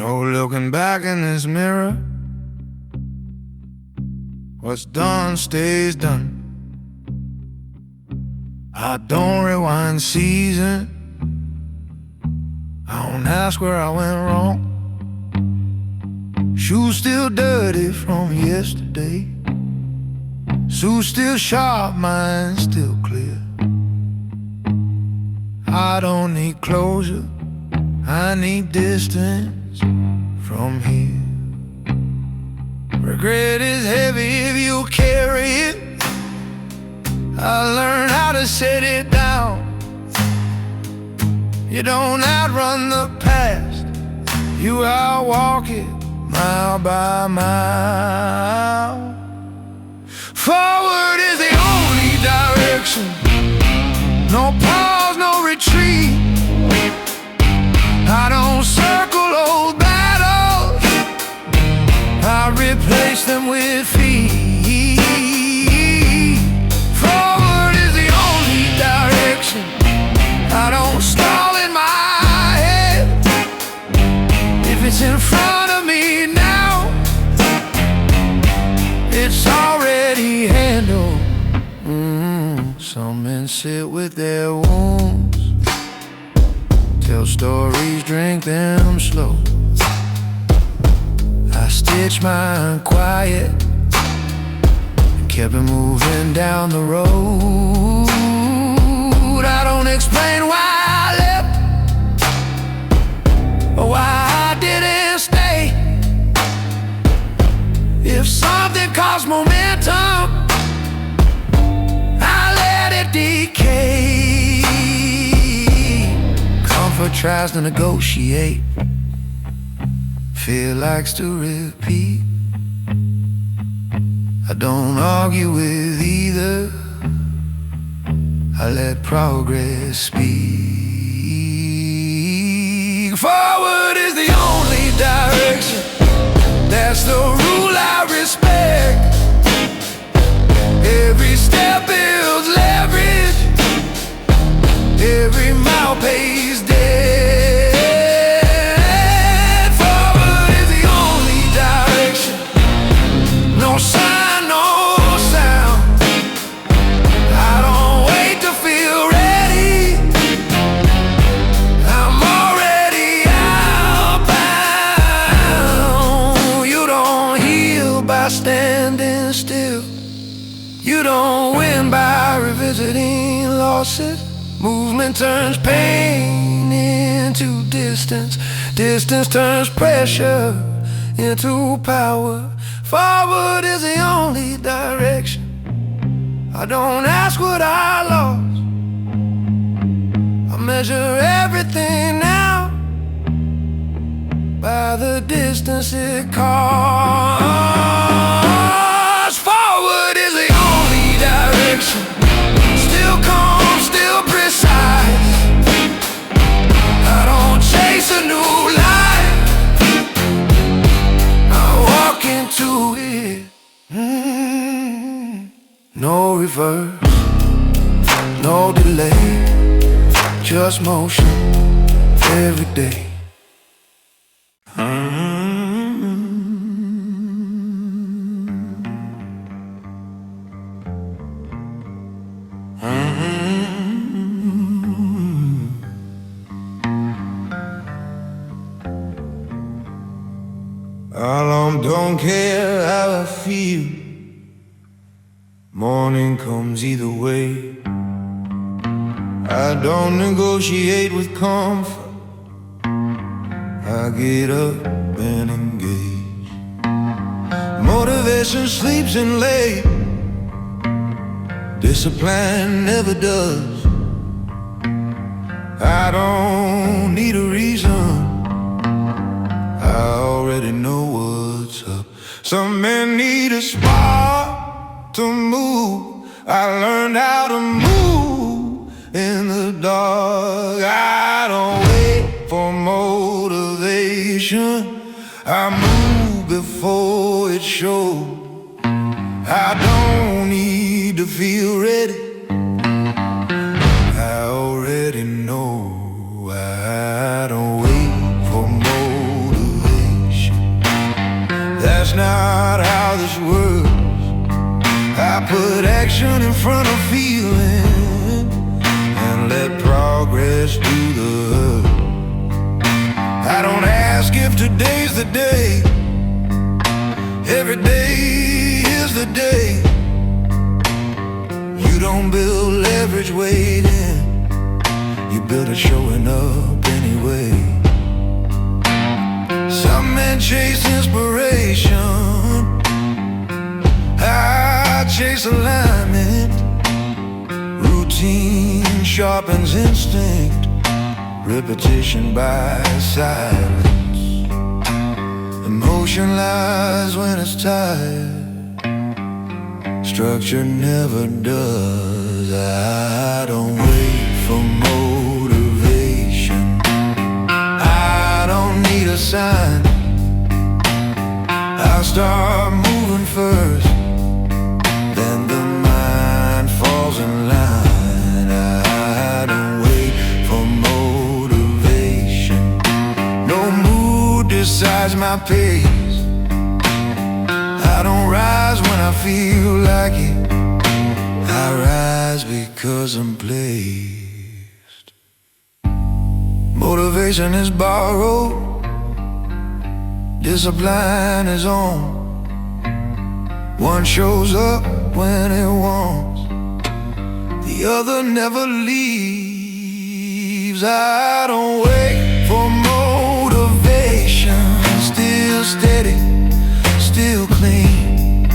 No looking back in this mirror. What's done stays done. I don't rewind season. I don't ask where I went wrong. Shoes still dirty from yesterday. Suit still sharp, mind still clear. I don't need closure, I need distance from here. Regret is heavy if you carry it. I learned how to set it down. You don't outrun the past, you outwalk it mile by mile. Forward is the only direction. No pause, no retreat. I don't circle old battles, I replace them with feet. Forward is the only direction. I don't stall in my head. If it's in front of me now, it's already handled. Some men sit with their wounds, tell stories, drink them slow. I stitched mine quiet and kept it moving down the road. I don't explain why I left or why I didn't stay. If something caused momentum, I let it decay. Comfort tries to negotiate, fear likes to repeat. I don't argue with either, I let progress speak. Forward is the only direction, that's the rule I respect. Every step builds leverage, every mile pays debt. Forward is the only direction, no sign, no sound. I don't wait to feel ready, I'm already outbound. You don't heal by standing still, you don't win by revisiting losses. Movement turns pain into distance, distance turns pressure into power. Forward is the only direction. I don't ask what I lost, I measure everything now by the distance it costs. Forward is the only direction, still calm, still precise. I don't chase a new life, I walk into it. No reverse, no delay, just motion every day. Alarm don't care how I feel, morning comes either way. I don't negotiate with comfort, I get up and engage. Motivation sleeps in late, discipline never does. I don't need a reason, I already know what's up. Some men need a spark to move, I learned how to move in the dark. I don't wait for motivation, I move before it shows. I don't need to feel ready, I already know. I don't wait for motivation. that's not how this works. I put action in front of feeling and let progress do the hurt. I don't ask if today's the day. Every day is the day. You don't build leverage waiting, you build it showing up anyway. Some men chase inspiration, I chase alignment. Routine sharpens instinct, repetition by silence. Emotion lies when it's tired, structure never does. I don't wait for motivation, I don't need a sign. I'll start moving first, then the mind falls in line. I don't wait for motivation, no mood decides my pace. I don't rise when I feel like it, I rise because I'm placed. Motivation is borrowed, discipline is on. One shows up when it wants, the other never leaves. I don't wait for motivation, still steady, still clean.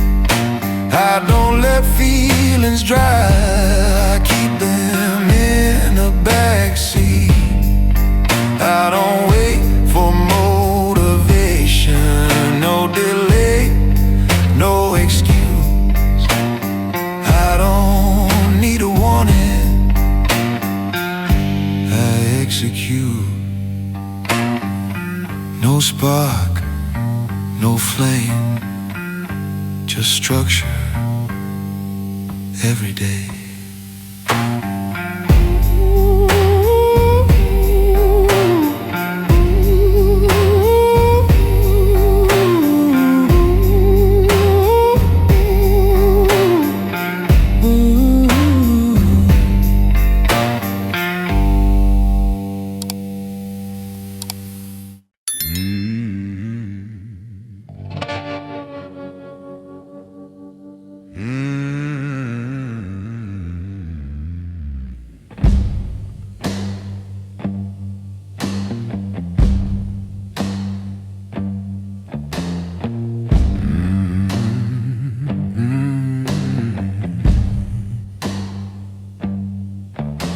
I don't let feelings dry, I keep them in the backseat. I don't wait for motivation, no delay, no excuse. I don't need to want it, I execute. No spark, no flame, just structure every day.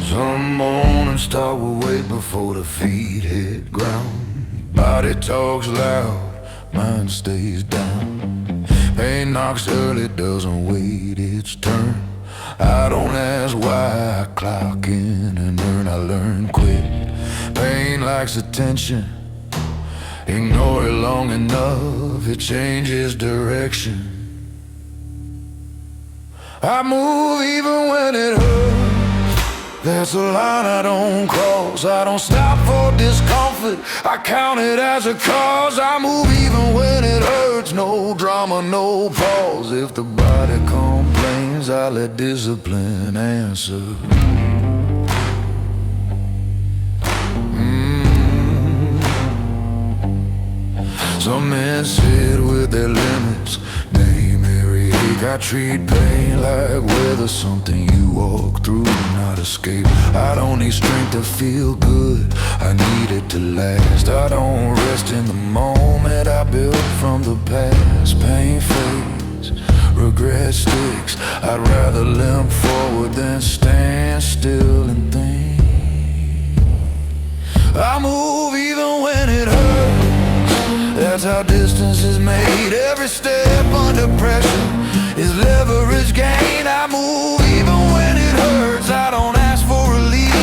Some mornings start will wait before the feet hit ground. Body talks loud, mind stays down. Pain knocks early, doesn't wait its turn. I don't ask why, I clock in and earn. I learn quick, pain likes attention. Ignore it long enough, it changes direction. I move even when it hurts, that's a line I don't cross. I don't stop for discomfort, I count it as a cause. I move even when it hurts, no drama, no pause. If the body complains, I let discipline answer. Some men sit with their limits, name every ache. I treat pain like weather, something you walk through, not escape. I don't need strength to feel good, I need it to last. I don't rest in the moment, I build from the past. Pain fades, regret sticks, I'd rather limp forward than stand still and think. I move even when it hurts, that's how distance is made. Every step under pressure is leverage gain. I move even when it hurts, I don't ask for relief.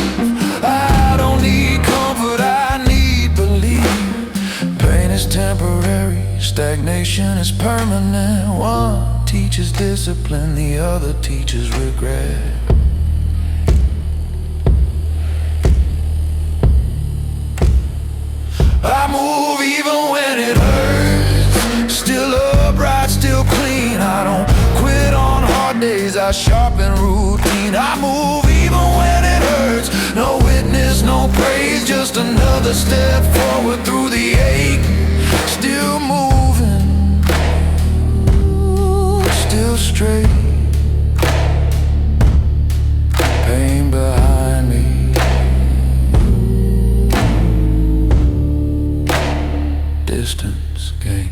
I don't need comfort, I need belief. Pain is temporary, stagnation is permanent. One teaches discipline, the other teaches regret. I move even when it hurts, still up. I sharpen routine. I move even when it hurts. No witness, no praise, just another step forward through the ache. Still moving, still straight. Pain behind me, distance gained.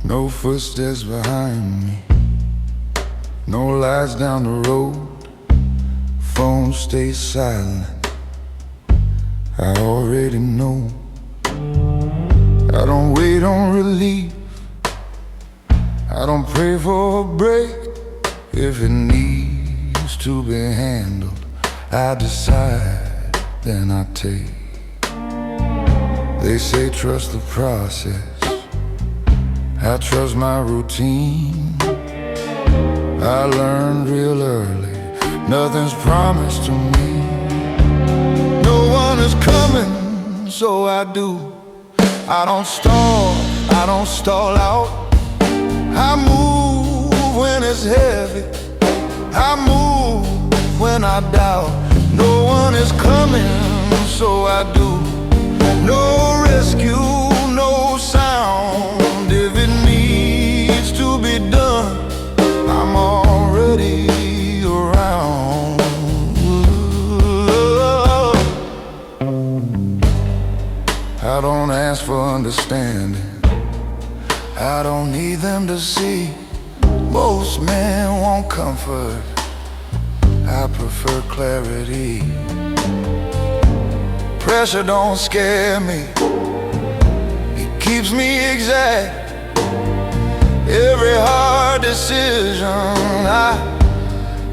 No footsteps behind me, no lights down the road. Phone stays silent, I already know. I don't wait on relief, I don't pray for a break. If it needs to be handled, I decide, then I take. They say trust the process, I trust my routine. I learned real early, nothing's promised to me. No one is coming, so I do. I don't stall, I don't stall out. I move when it's heavy, I move when I doubt. No one is coming, so I do. No rescue, no sound. If it needs to be done, I'm already around. I don't ask for understanding, I don't need them to see. Most men want comfort, I prefer clarity. Pressure don't scare me, it keeps me exact. Every hard decision, I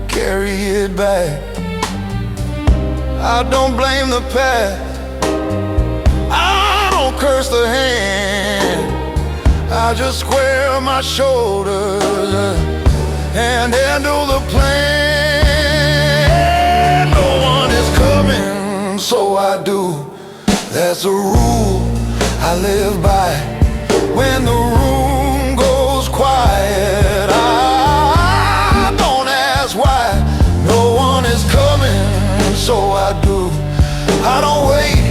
carry it back. I don't blame the past, I don't curse the hand. I just square my shoulders and handle the plan. No one is coming, so I do. That's a rule I live by. When the room goes quiet, I don't ask why. No one is coming, so I do. I don't wait,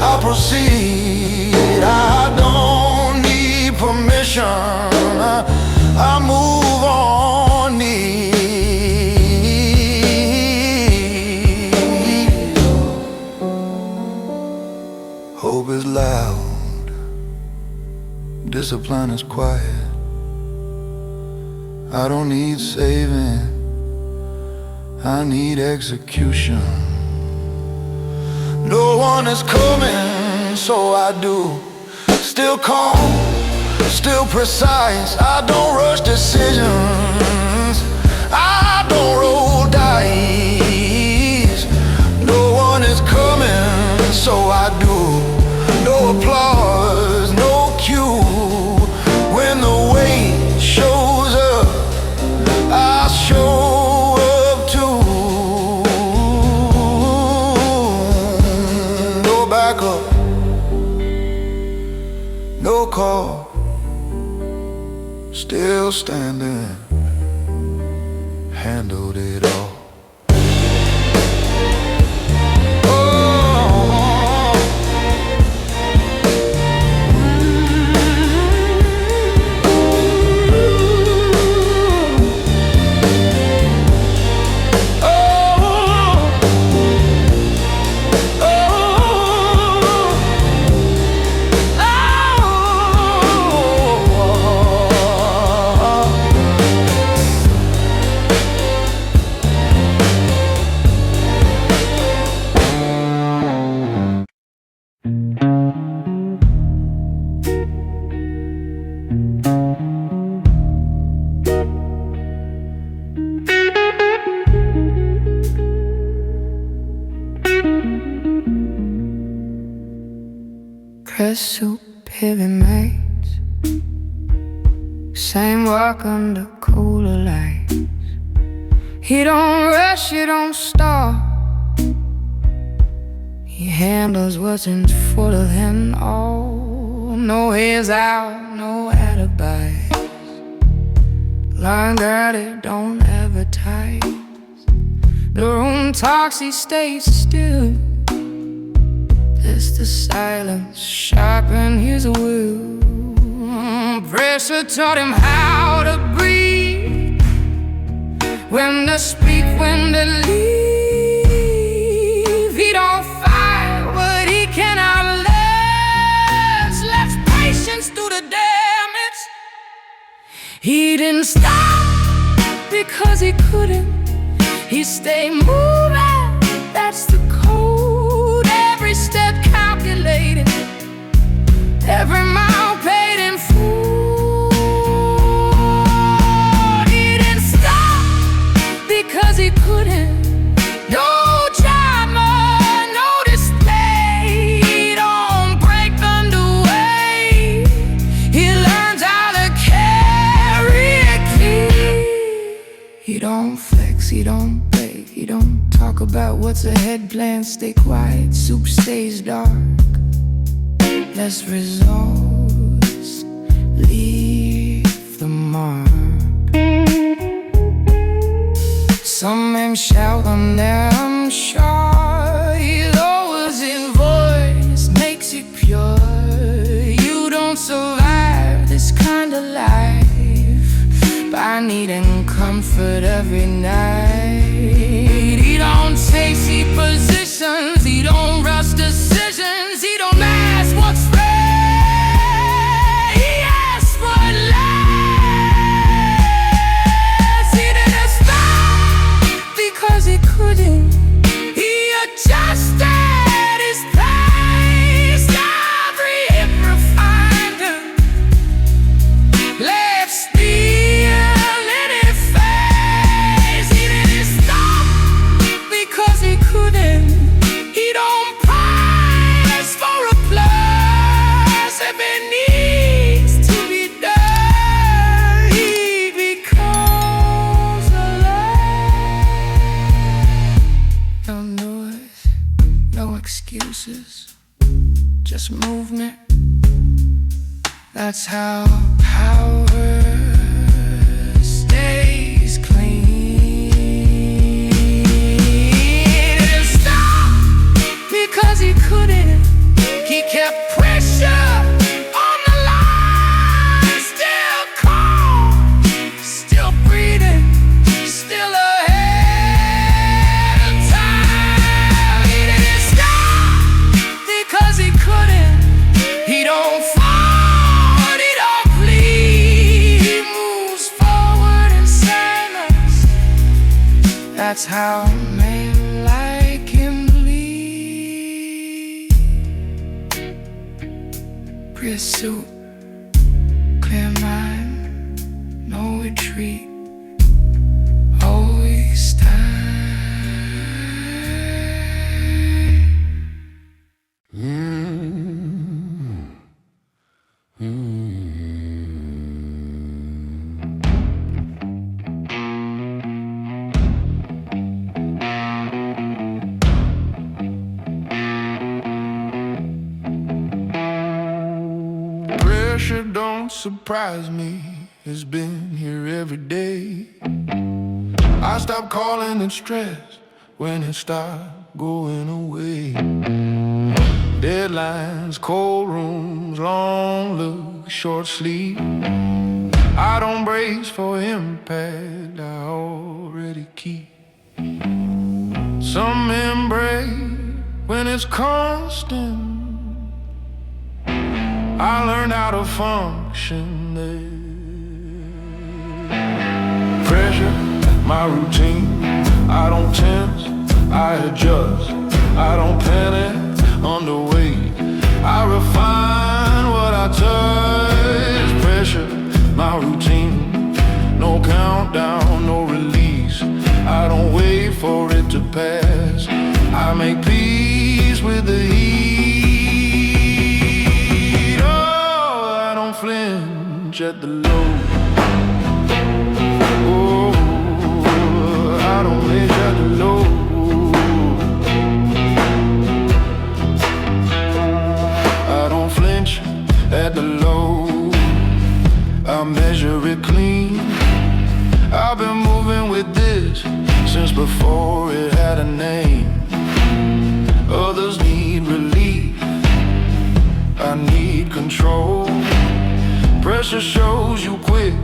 I proceed. I don't need permission, I move on need. Hope is loud, discipline is quiet. I don't need saving, I need execution. No one is coming, so I do. Still calm, still precise. I don't rush decisions, I don't roll dice. No one is coming, so I do. No applause, no cue. When the weight shows up, I show up too. No backup, no call, still standing, handled it all. Press soup, heavy mates, same work under cooler lights. He don't rush, he don't stop. He handles what's in front of him all. No ears out, no alibis. Learn that it don't advertise. The room talks, he stays still. It's the silence sharpen his will. Pressure taught him how to breathe, when to speak, when to leave. He don't fight what he cannot last. Left patience through the damage. He didn't stop because he couldn't. He stayed moving, that's the code. Every step calculated, every mile paid in full. He didn't stop because he couldn't. No drama, no display. Don't break underway. He learns how to carry a key. He don't flex, he don't beg, he don't talk about what's ahead. Plans stay quiet, soup stays dark. Less results leave the mark. Some men shout on them sure. He lowers his voice, makes it pure. You don't survive this kind of life by needing comfort every night. He don't chase, he positions. He don't rush decisions. He don't ask what's right. He asks what lasts. He didn't stop because he couldn't. He adjusted his pace. Every hip refined him. Left steel in his face. He didn't stop because he couldn't. He don't price for a plus if it needs to be done. He becomes alive. No noise, no excuses, just movement. That's how power stays clean. He didn't stop because he couldn't. He kept pressure on the line. Still calm, still breathing, still ahead of time. He didn't stop because he couldn't. He don't fall, he don't plead. He moves forward in silence. That's how men like him bleed. Pursuit, clear mind, no retreat. Always time. Pressure don't surprise me, it's been here every day. I stop calling it stress when it start going away. Deadlines, cold rooms, long look, short sleep. I don't brace for impact, I already keep. Some men break when it's constant. I learned how to function there. Pressure, my routine. I don't tense, I adjust. I don't panic underweight. I refine what I touch. Pressure, my routine. No countdown, no release. I don't wait for it to pass. I make peace with the heat. flinch at the low. Oh, I don't flinch at the low. I don't flinch at the low. I measure it clean. I've been moving with this since before it had a name. Others need relief, I need control. Pressure shows you quick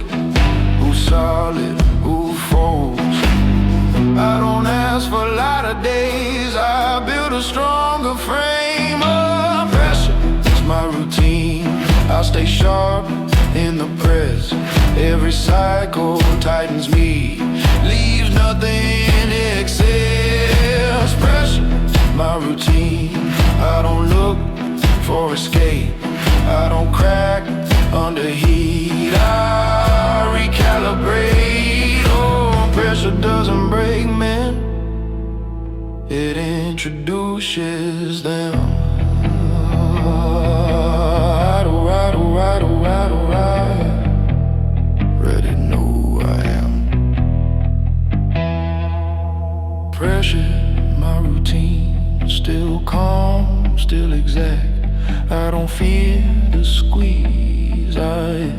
who's solid, who folds. I don't ask for a lot of days, I build a stronger frame. Oh, pressure is my routine. I stay sharp in the press. Every cycle tightens me, leaves nothing in excess. Pressure, my routine. I don't look for escape, I don't crack under heat, I recalibrate. Oh, pressure doesn't break men, it introduces them. Ready to know who I am. Pressure, my routine. Still calm, still exact. I don't fear the squeeze, I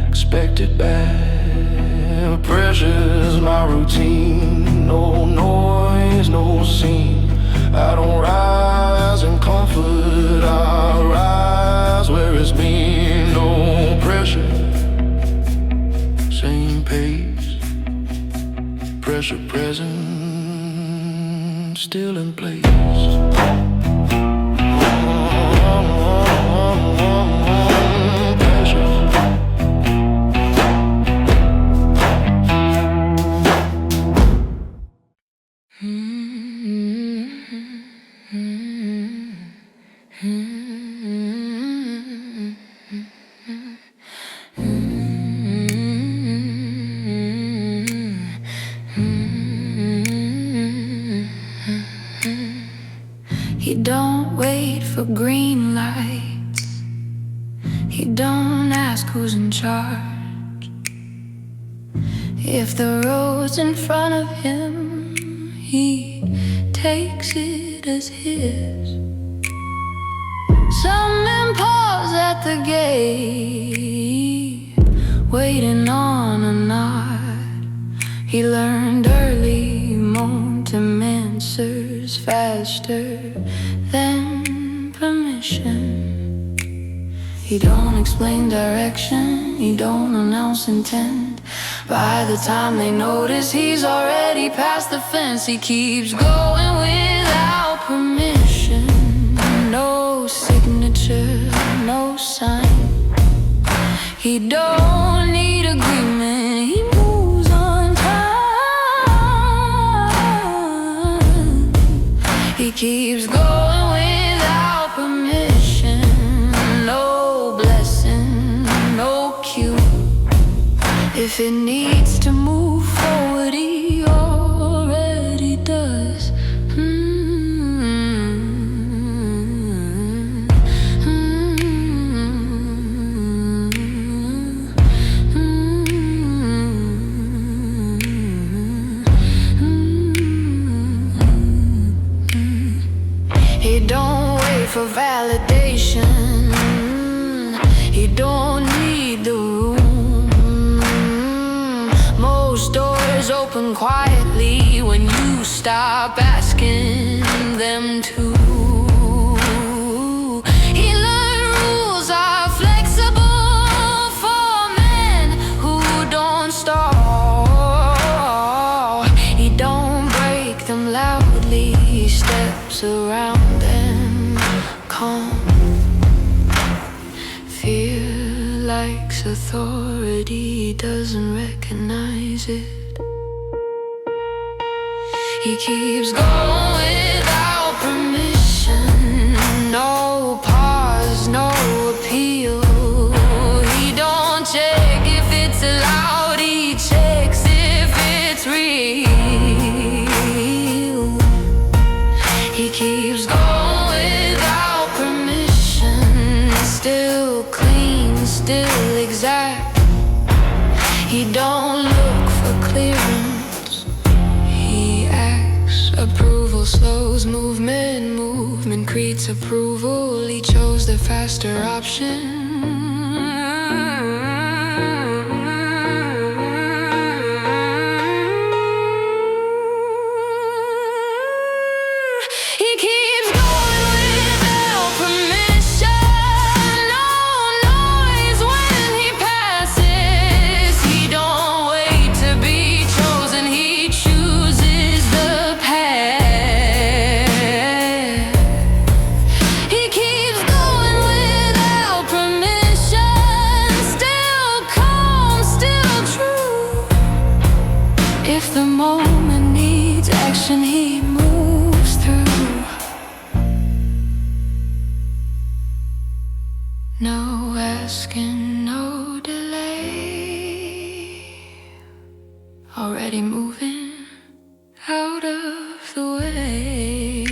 expect it back. Pressure's my routine. No noise, no scene. I don't rise in comfort, I rise where it's been. No pressure, same pace. Pressure present, still in place. He don't wait for green lights, he don't ask who's in charge. If the road's in front of him, he takes it as his. Some men pause at the gate, waiting on a nod. He learned early, momentum answers faster than permission. He don't explain direction, he don't announce intent. By the time they notice, he's already past the fence. He keeps going without permission. No signature, no sign. He don't need agreement, he moves on time. He keeps going without permission. No blessing, no cue. If it needs to move forward, he already does. He don't wait for validation, he don't need the room. Most doors open quietly when you stop asking them to. He learned rules are flexible for men who don't stall. He don't break them loudly, he steps around them calm. Fear likes authority, doesn't recognize it. He keeps going without permission. No pause, no appeal. He don't check if it's allowed, he checks if it's real. He keeps going without permission. Still clean, still exact. slows movement, movement creates approval. He chose the faster option. He keeps going without permission. No noise when he passes. He don't wait to be chosen. He chooses the path. He keeps going without permission. Still calm, still true. If the moment needs action, he moves through. No asking, no delay. Already moving out of the way.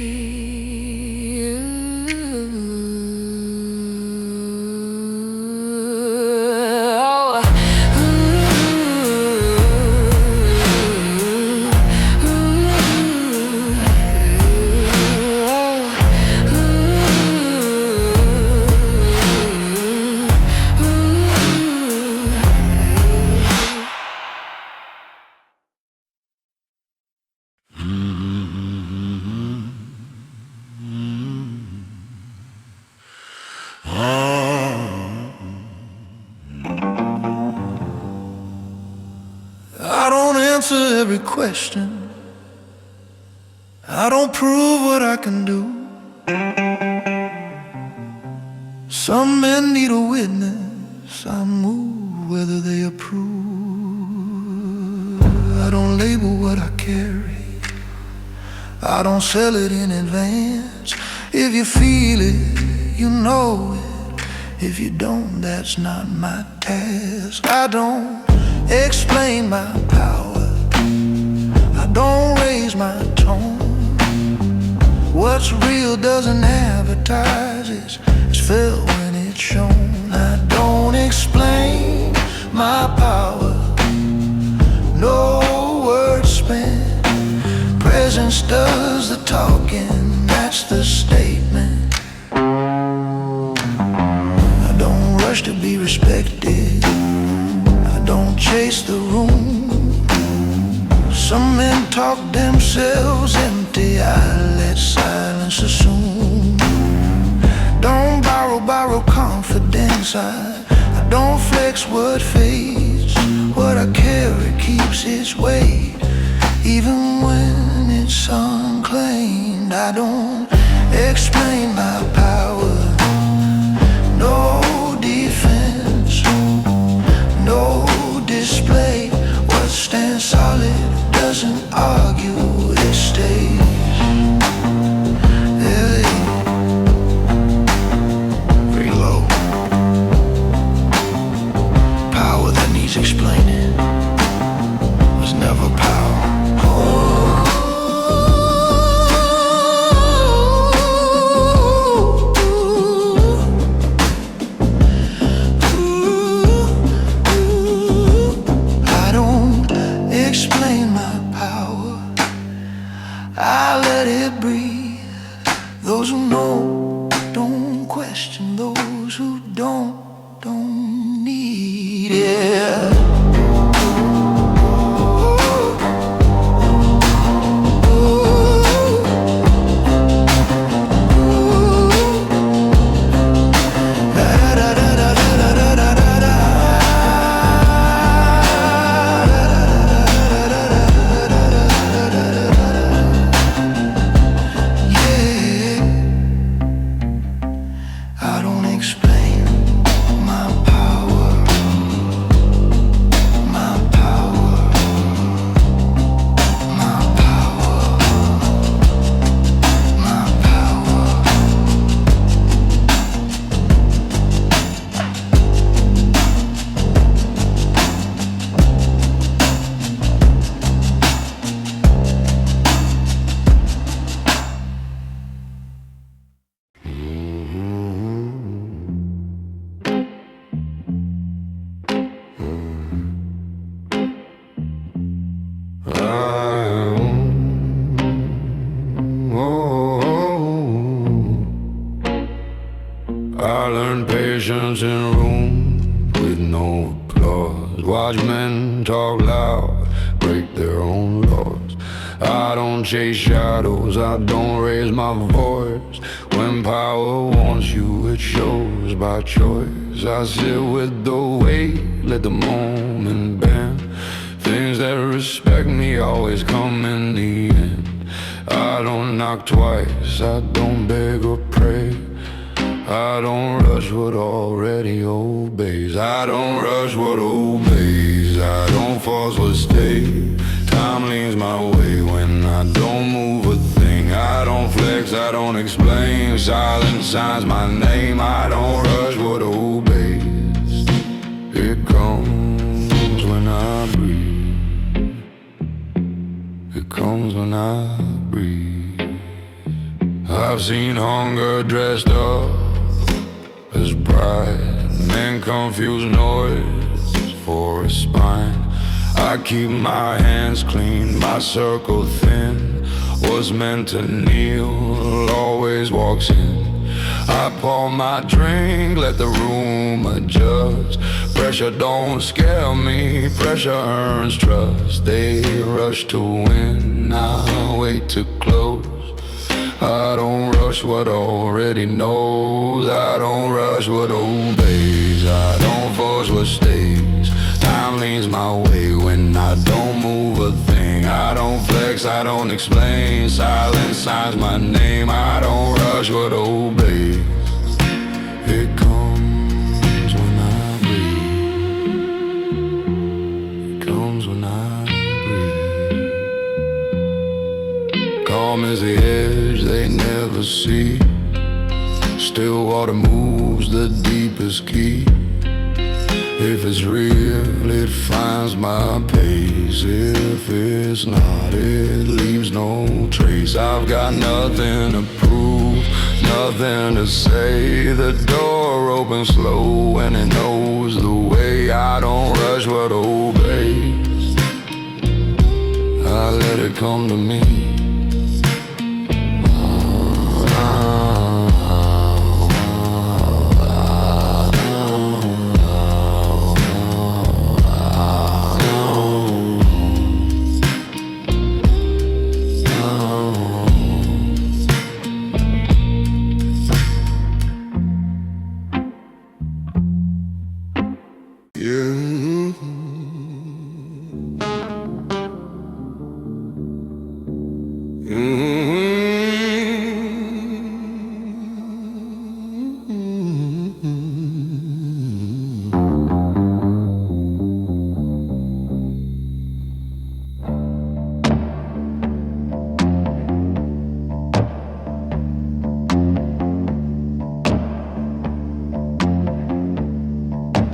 I don't answer every question. I don't prove what I can do. Some men need a witness. I move whether they approve. I don't label what I carry. I don't sell it in advance. If you feel it, you know it. If you don't, that's not my task. I don't explain my power. I don't raise my tone. What's real doesn't advertise. It's felt when it's shown. I don't explain my power. No words spent. Presence does the talking. That's the statement. I don't rush to be respected. I don't chase the room. Some men talk themselves empty. I let silence assume. Don't borrow confidence. I don't flex what fades. What I carry keeps its weight, even when it's unclaimed. I don't explain my power. No defense, no display. What stands solid doesn't argue, it stays. Very low. Power that needs explaining was never power. I let it breathe. Those who know don't question. Those who don't need it. I don't explain. I learned patience in a room with no applause. Watch men talk loud, break their own laws. I don't chase shadows, I don't raise my voice. When power wants you, it shows by choice. I sit with the weight, let the moment bend. Things that respect me always come in the end. I don't knock twice, I don't beg or pray. I don't rush what already obeys. I don't rush what obeys. I don't force what stays. Time leans my way when I don't move a thing. I don't flex, I don't explain. Silence signs my name. I don't rush what obeys. It comes when I breathe. It comes when I breathe. I've seen hunger dressed up as pride. Men confuse noise for a spine. I keep my hands clean, my circle thin. What's meant to kneel always walks in. I pour my drink, let the room adjust. Pressure don't scare me, pressure earns trust. They rush to win, I wait to close. I don't rush what already knows. I don't rush what obeys. I don't force what stays. Time leans my way when I don't move a thing. I don't flex, I don't explain. Silence signs my name. I don't rush what obeys. It comes when I breathe. It comes when I breathe. Calm as the edge they never see. Still water moves the deepest key. If it's real, it finds my pace. If it's not, it leaves no trace. I've got nothing to prove, nothing to say. The door opens slow and it knows the way. I don't rush what obeys. I let it come to me.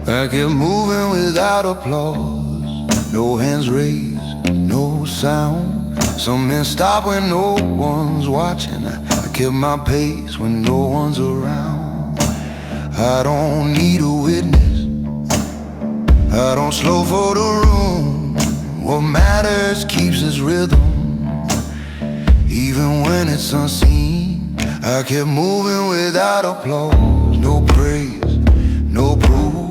I kept moving without applause. No hands raised, no sound. Some men stop when no one's watching. I kept my pace when no one's around. I don't need a witness, I don't slow for the room. What matters keeps its rhythm, even when it's unseen. I kept moving without applause. No praise, no proof.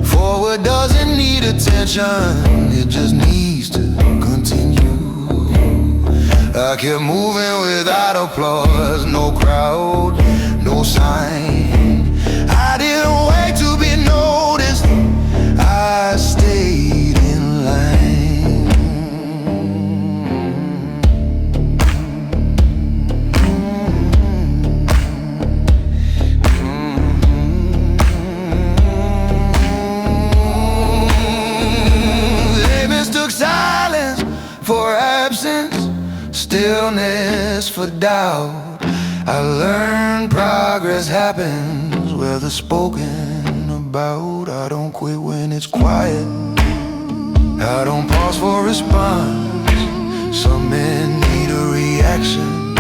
Forward doesn't need attention, it just needs to continue. I kept moving without applause. No crowd, no sign. I didn't wait to be noticed, I stayed in line. Silence for absence, stillness for doubt. I learned progress happens where the spoken about. I don't quit when it's quiet, I don't pause for response. Some men need a reaction.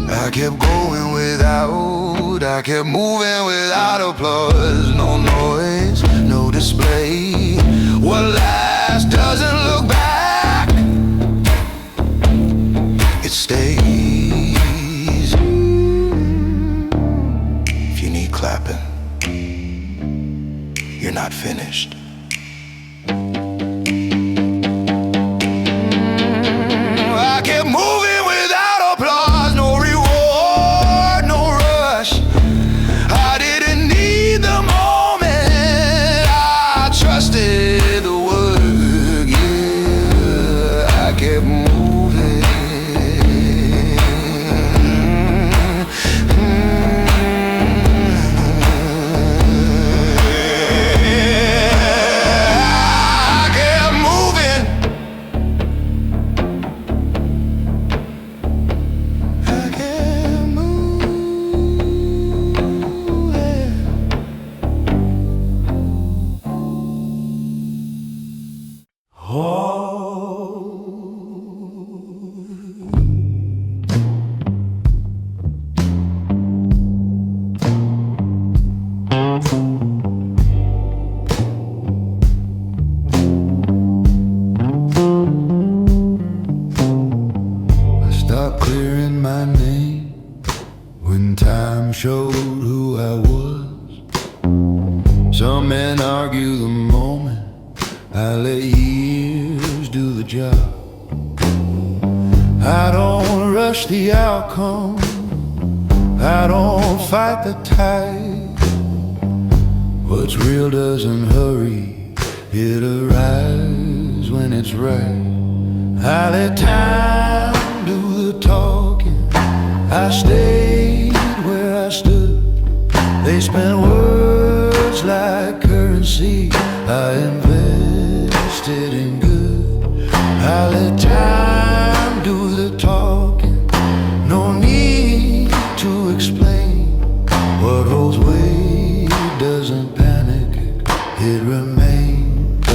I kept going without, I kept moving without applause. No noise, no display. What lasts doesn't look back, it stays. you're not finished. I kept moving without applause, no reward, no rush. I didn't need the moment, I trusted the work, yeah. I kept moving. I kept moving. I kept moving. I stopped clearing my name when time showed who I was. Some men argue the moment, I let years do the job. I don't rush the outcome, I don't fight the tide. What's real doesn't hurry, it arrives when it's right. I let time do the talking, I stayed where I stood. They spent words like currency, I invested in good. I let time do the talking, no need to explain. What holds weight doesn't panic, it remains.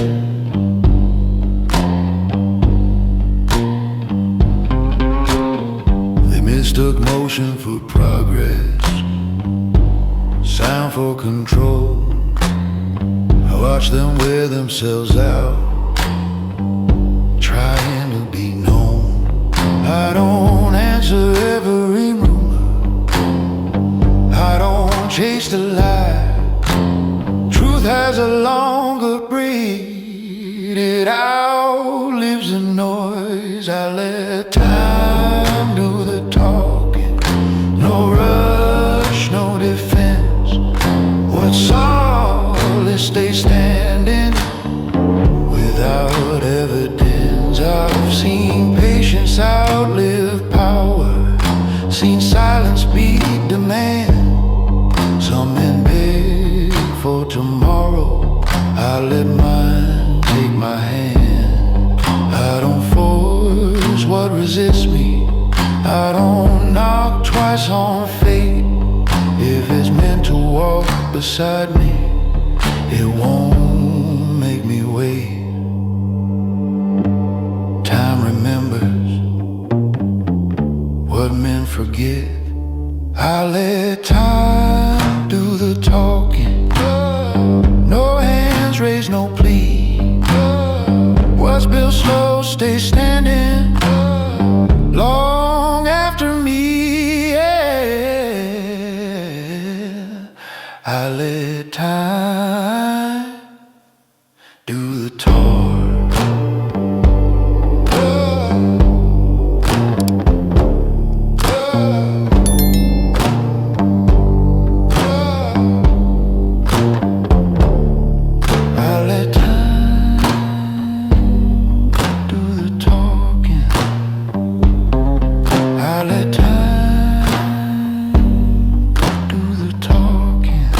They mistook motion for progress, sound for control. I watch them wear themselves out, trying to be known. I don't answer every rumor, I don't chase the lie. Truth has a longer breed, it outlives the noise. I let time do the talking, no rush, no defense. What's solid stays standing without evidence. I've seen patience outlive power, seen silence beat demand. Some men beg for tomorrow, I let mine take my hand. I don't force what resists me, I don't knock twice on fate. If it's meant to walk beside me, it won't make me wait. Time remembers what men forget. I let time do the talking, no hands raised, no plea. What's built slow stays standing long after me, yeah. I let time do the talk. I let time do the talking. I let time do the talking.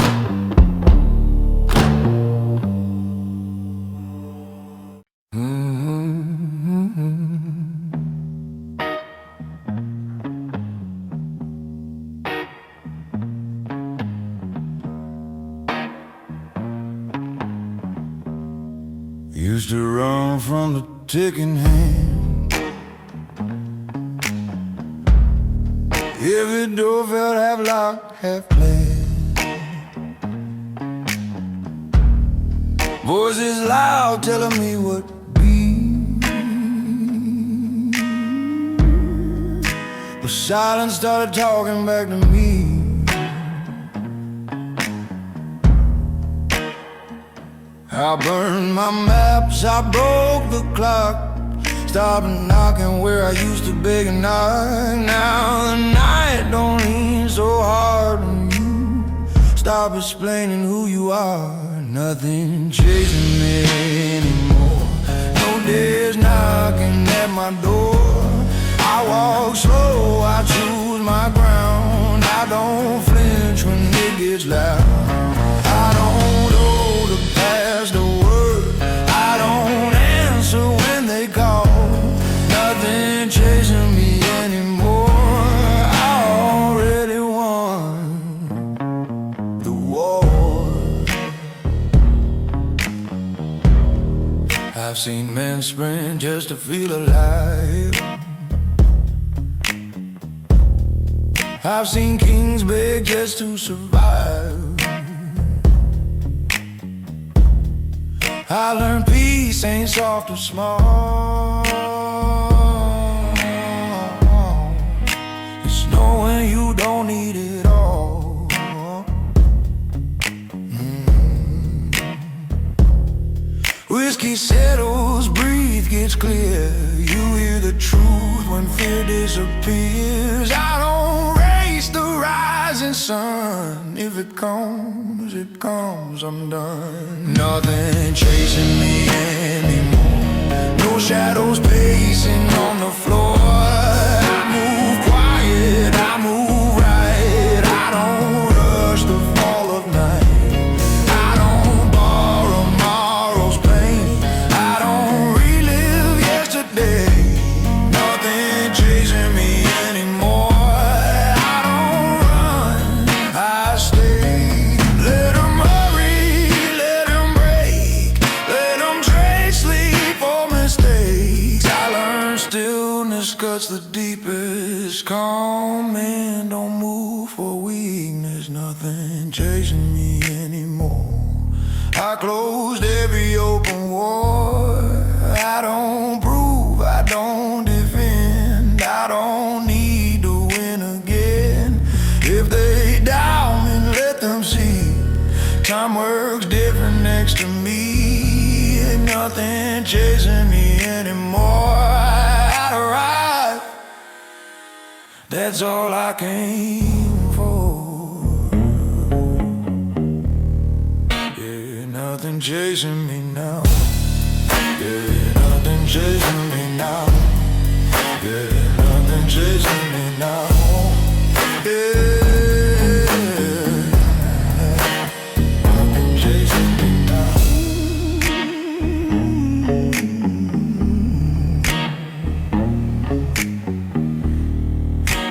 Used to run from the ticking hand. Every door felt half locked, half planned. Voices loud telling me what be. But silence started talking back to me. I burned my maps, I broke the clock, stopped knocking where I used to beg and knock. Now the night don't lean so hard on you. Stop explaining who you are. Nothing chasing me anymore. No days knocking at my door. I walk slow, I choose my ground. I don't flinch when it gets loud. I don't owe the past a word. I don't answer when they call. Nothing chasing me anymore. I already won the war. I've seen men sprint just to feel alive. I've seen kings beg just to survive. I learned peace ain't soft or small. It's knowing you don't need it all. Whiskey settles, breathe gets clear. You hear the truth when fear disappears. I don't race the rising sun. If it comes, it comes, I'm done. Nothing chasing me anymore. No shadows pacing on the floor. I move quiet, I move right. I don't rush the fall of night. I don't borrow tomorrow's pain. I don't relive yesterday. Nothing chasing me anymore. I don't run, I stay. Let them hurry, let them break. Let them trade sleep for mistakes. I learned stillness cuts the deepest. Calm men don't move for weakness. Nothing chasing me anymore. I closed every open war. I don't prove, I don't defend. I don't need to win again. If they doubt me, let them see. Time works different next to me. Ain't nothing chasing me anymore. I arrived, that's all I came for. Yeah, nothing chasing me now. Yeah, nothing chasing me now. Yeah, nothing chasing me now. Yeah, nothing chasing me now.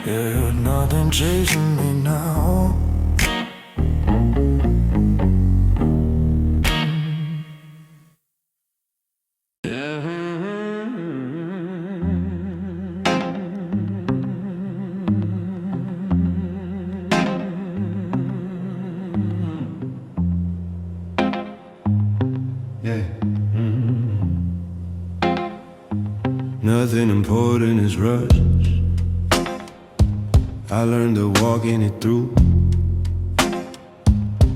Yeah, nothing chasing me now. Nothing important is rushed. I learned to walking it through.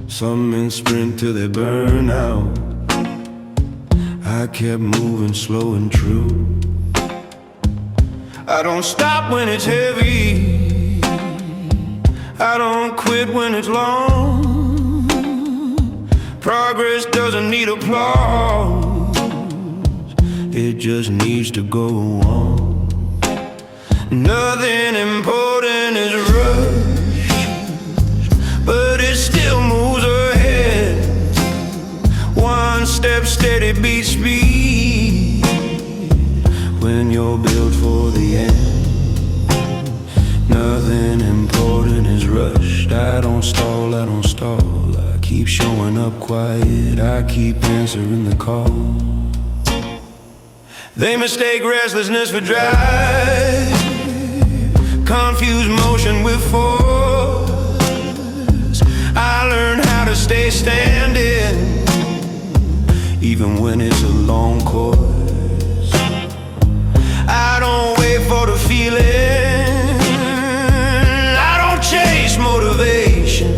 Some men sprint till they burn out. I kept moving slow and true. I don't stop when it's heavy. I don't quit when it's long. Progress doesn't need applause. It just needs to go on. Nothing important is rushed, but it still moves ahead. One step steady beats speed when you're built for the end. Nothing important is rushed. I don't stall, I don't stall. I keep showing up quiet. I keep answering the call. They mistake restlessness for drive, confuse motion with force. I learned how to stay standing, even when it's a long course. I don't wait for the feeling. I don't chase motivation.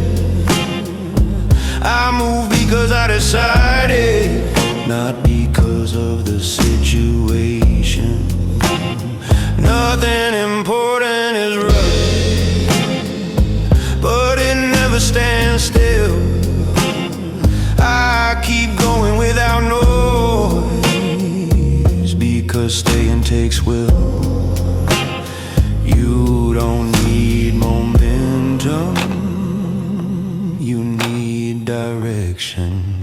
I move because I decided because of the situation. Nothing important is right, but it never stands still. I keep going without noise, because staying takes will. You don't need momentum, you need direction.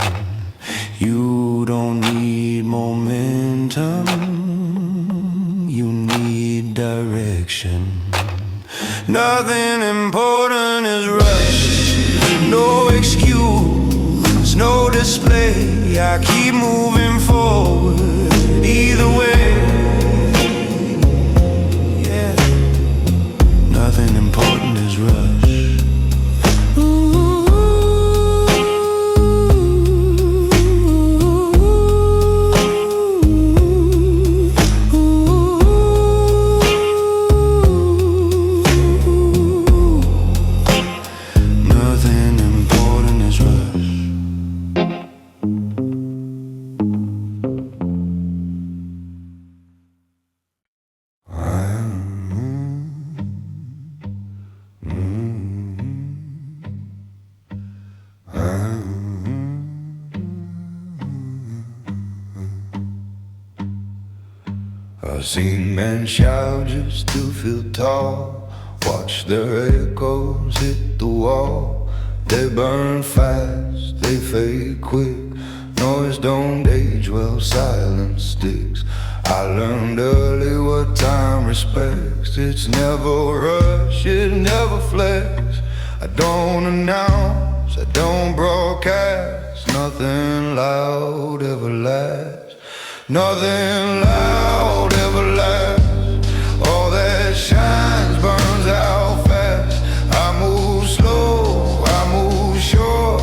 You don't need momentum, you need direction. Nothing important is rushed, no excuse, no display. I keep moving forward either way. Yeah, nothing important is rushed. I've seen men shout just to feel tall, watch their echoes hit the wall. They burn fast, they fade quick, noise don't age well, silence sticks. I learned early what time respects. It's never rush, it never flex. I don't announce, I don't broadcast. Nothing loud ever lasts, nothing loud ever lasts. All that shines burns out fast. I move slow, I move sure.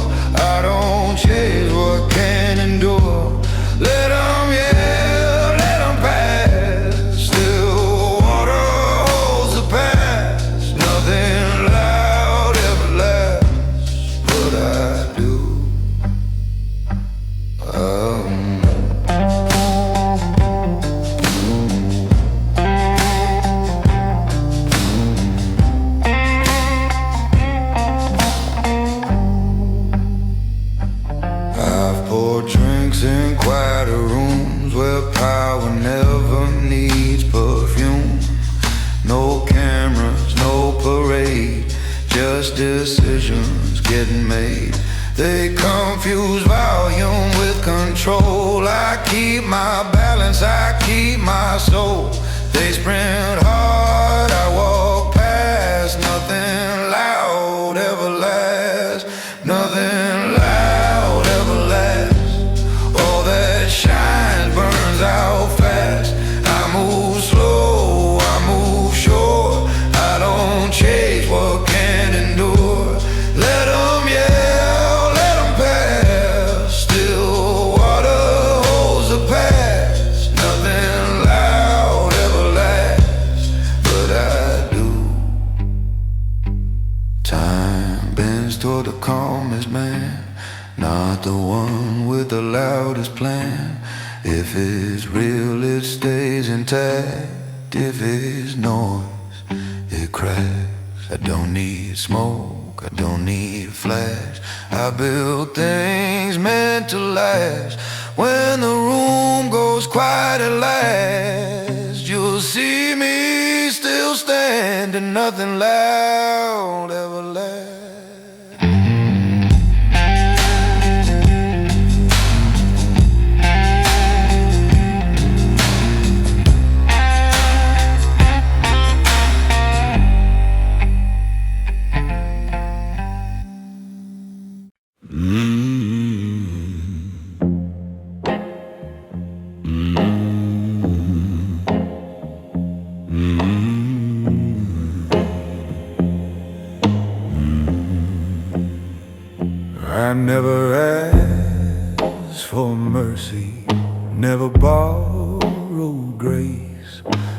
I don't chase what can't endure. Let 'em yell, let 'em pass. Still water holds the past. Nothing loud ever lasts, but I do. I've poured drinks in quieter rooms where power never needs perfume. No cameras, no parade, just decisions getting made. They confuse volume with control. I keep my balance, I keep my soul. They sprint hard, I walk past. Nothing loud ever lasts, nothing loud ever lasts. All that shines burns out fast. I move slow, I move sure. I don't chase what can't endure. Let 'em yell, let 'em pass. Still water holds the past. Nothing loud ever lasts, but I do. Time bends toward the calmest man, not the one with the loudest plan. If it's real, it stays intact. If it's noise, it cracks. I don't need smoke, I don't need flash. I build things meant to last. When the room goes quiet at last, you'll see me still standing. Nothing loud ever lasts. I never asked for mercy, never borrowed grace.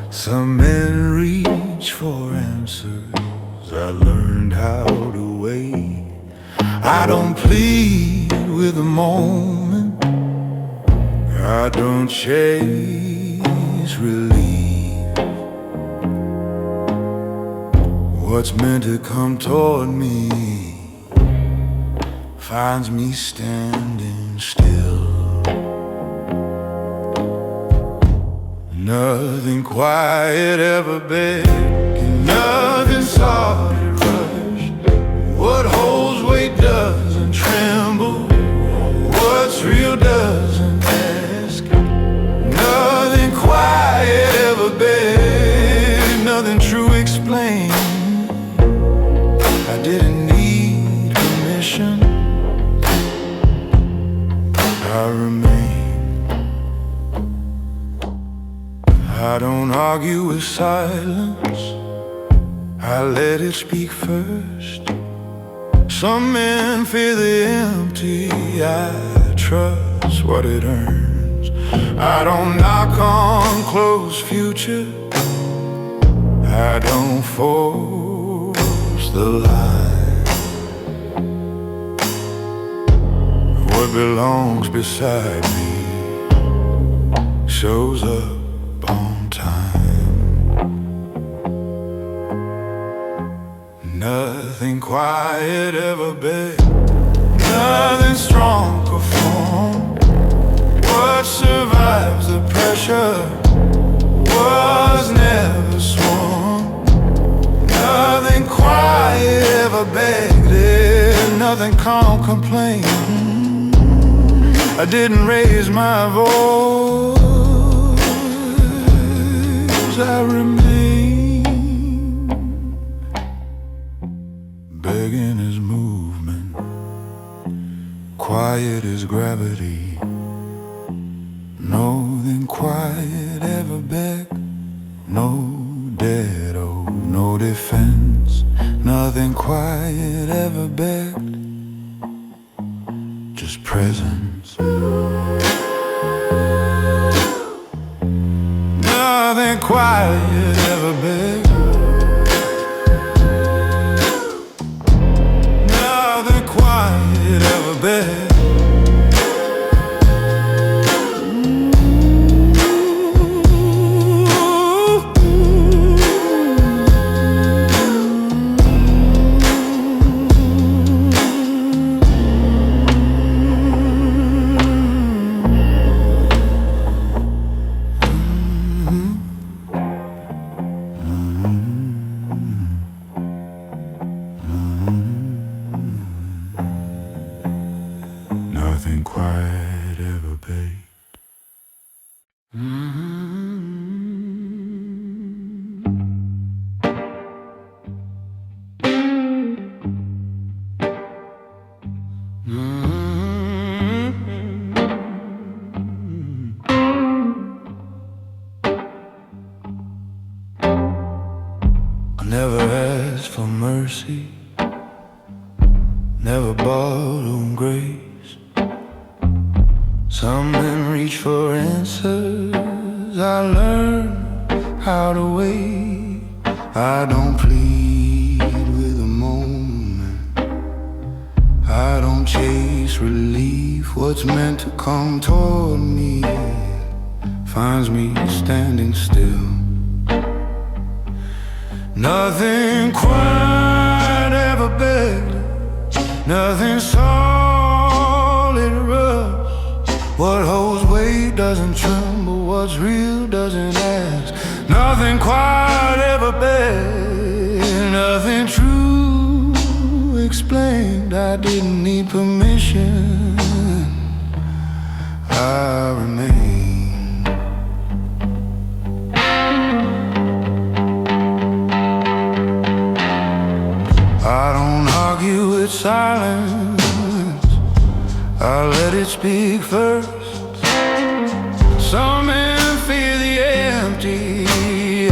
Some men reach for answers, I learned how to wait. I don't plead with the moment, I don't chase relief. What's meant to come toward me finds me standing still. Nothing quiet ever begged, nothing solid rushed. What holds weight doesn't tremble, what's real doesn't ask. Nothing quiet ever begged, nothing true explained. I didn't need permission, I remain. I don't argue with silence, I let it speak first. Some men fear the empty, I trust what it earns. I don't knock on closed future, I don't force the line. What belongs beside me shows up on time. Nothing quiet ever begged, nothing strong performed. What survives the pressure was never sworn. Nothing quiet ever begged it, nothing calm complained. I didn't raise my voice, I remain. Begging is movement, quiet is gravity. Nothing quiet ever begged, no dead, oh, no defense. Nothing quiet ever begged, just presence. Nothing quiet ever begged, nothing quiet ever begged. Nothing quiet ever begged. I never asked for mercy, never bought on grace. Some men reach for answers, I learned how to wait. I don't plead with a moment, I don't chase relief. What's meant to come toward me finds me standing still. Nothing quiet ever begged, nothing solid rushed. What holds weight doesn't tremble, what's real doesn't ask. Nothing quiet ever begged, nothing true explained. I didn't need permission, I remain. I don't argue with silence, I let it speak first. Some men fear the empty,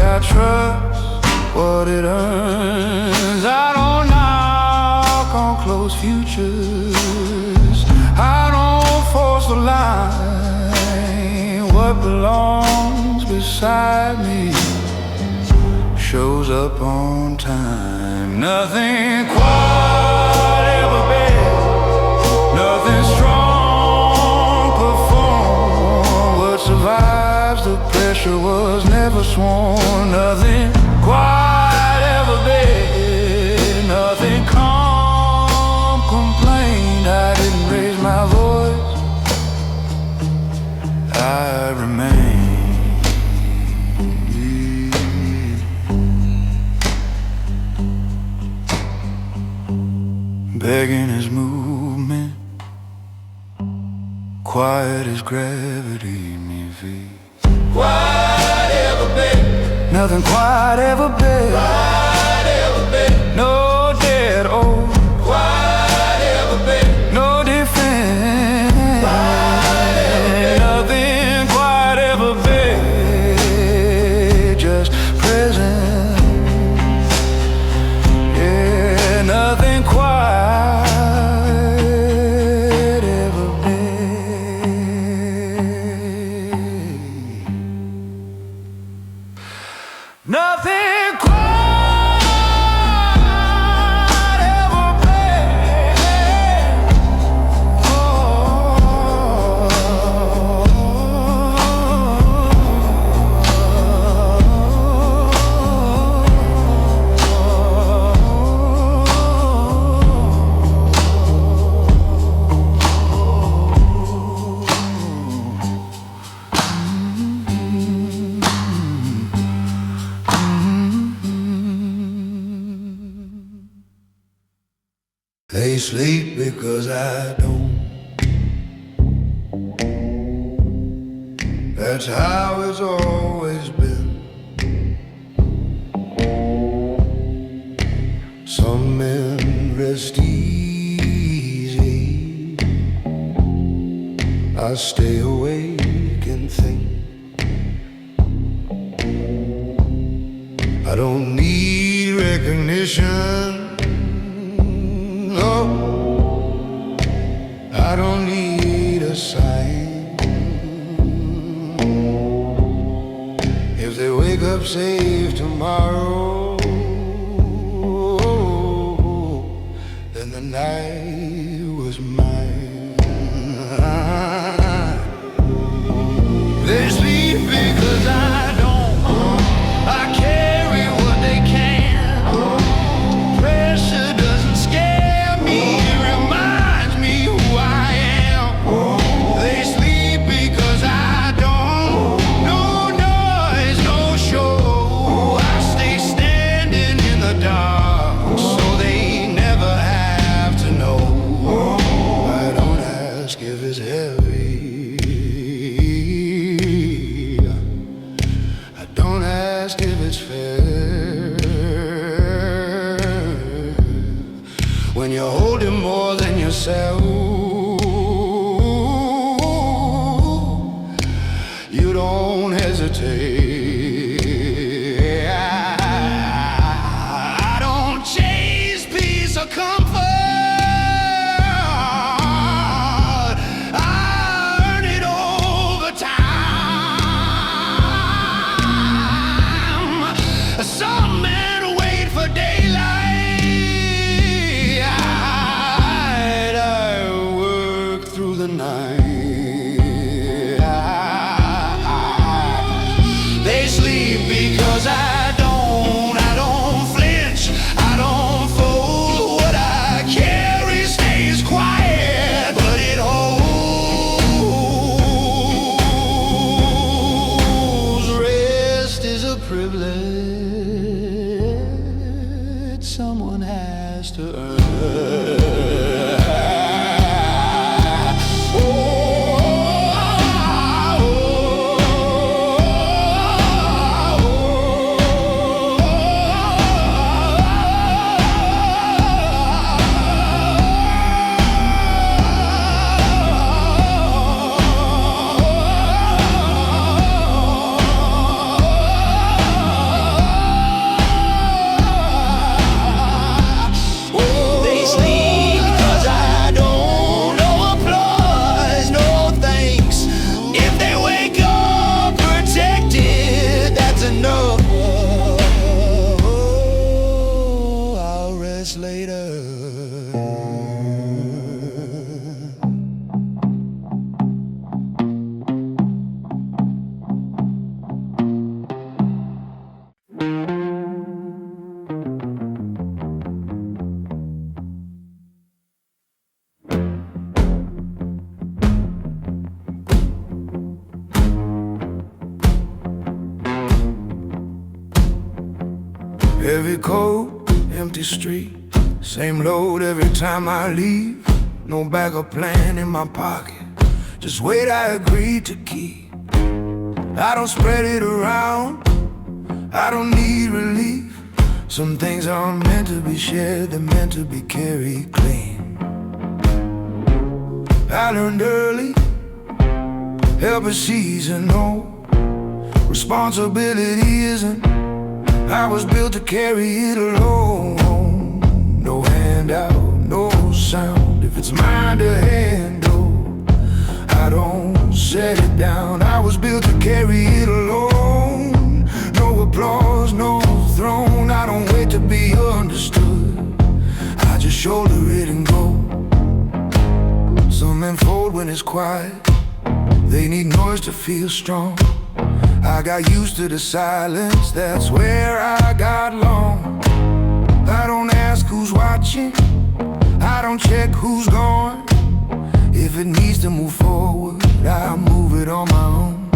I trust what it earns. I don't knock on closed futures, I don't force the line. What belongs beside me shows up on time. Nothing quiet ever begged, nothing strong performed. the pressure was never sworn. Nothing quite ever been, nothing calm complained. I didn't raise my voice, I remain. Begging his movement, quiet as gravity, me feet. Quite ever been, Nothing quite ever been, quite ever been, no dead old, quite ever been, no defense. Nothing quite ever been, just present. Yeah, nothing quite ever been. Nothing quite ever been. They sleep because I don't. That's how it's always been. Some men rest easy, I stay awake and think. I don't need recognition. No, I don't need a sign. If they wake up safe tomorrow, then the night was mine. They sleep because I don't. I carry what they can. Pressure doesn't scare me, it reminds me who I am. They sleep because I don't. No noise, no show. I stay standing in the dark, so they never have to know. I don't ask if it's heavy, I don't ask if it's fair. When you're holding more than yourself, you don't hesitate. I don't chase peace or comfort, I earn it over time. Some men wait for daylight, I work through the night. They sleep because I don't flinch, I don't fold. What I carry stays quiet, but it holds. Rest is a privilege someone has to earn. later. coat, empty street. Same load every time I leave. No backup plan in my pocket, just weight I agreed to keep. I don't spread it around, I don't need relief. Some things aren't meant to be shared, they're meant to be carried clean. I learned early, help is seasonal. Responsibility isn't. I was built to carry it alone. No handout, no sound. If it's mine to handle, I don't set it down. I was built to carry it alone. No applause, no throne. I don't wait to be understood, I just shoulder it and go. Some men fold when it's quiet, they need noise to feel strong. I got used to the silence, that's where I got long. I don't ask who's watching, I don't check who's gone. If it needs to move forward, I'll move it on my own.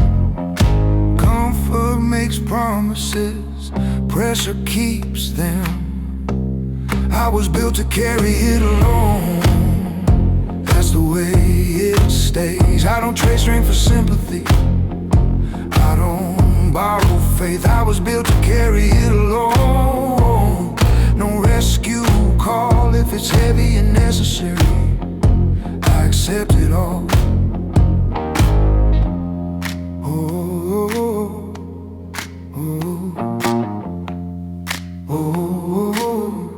Comfort makes promises, pressure keeps them. I was built to carry it alone, that's the way it stays. I don't trade strength for sympathy, I don't borrow faith. I was built to carry it alone. No rescue call if it's heavy and necessary, I accept it all. Oh, oh, oh, oh.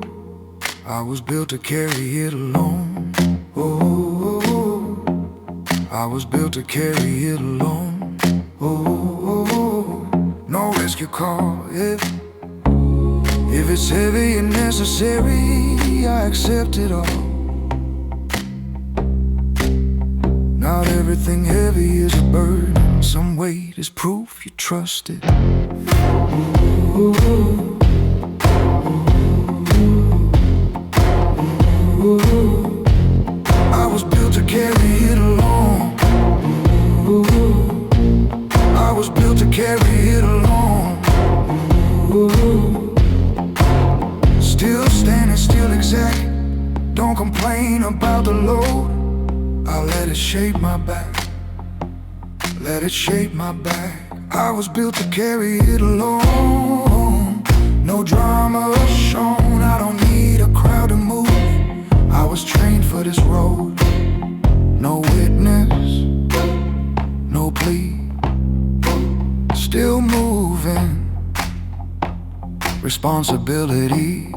I was built to carry it alone. Oh, I was built to carry it alone. Oh, no rescue call if it's heavy and necessary, I accept it all. Not everything heavy is a burden, some weight is proof you trust it. I was built to carry it alone. I was built to carry it alone. Still standing, still exact. Don't complain about the load, I'll let it shape my back, let it shape my back. I was built to carry it alone. No drama shown, I don't need a crowd to move. I was trained for this road. No witness, no plea, still moving. Responsibility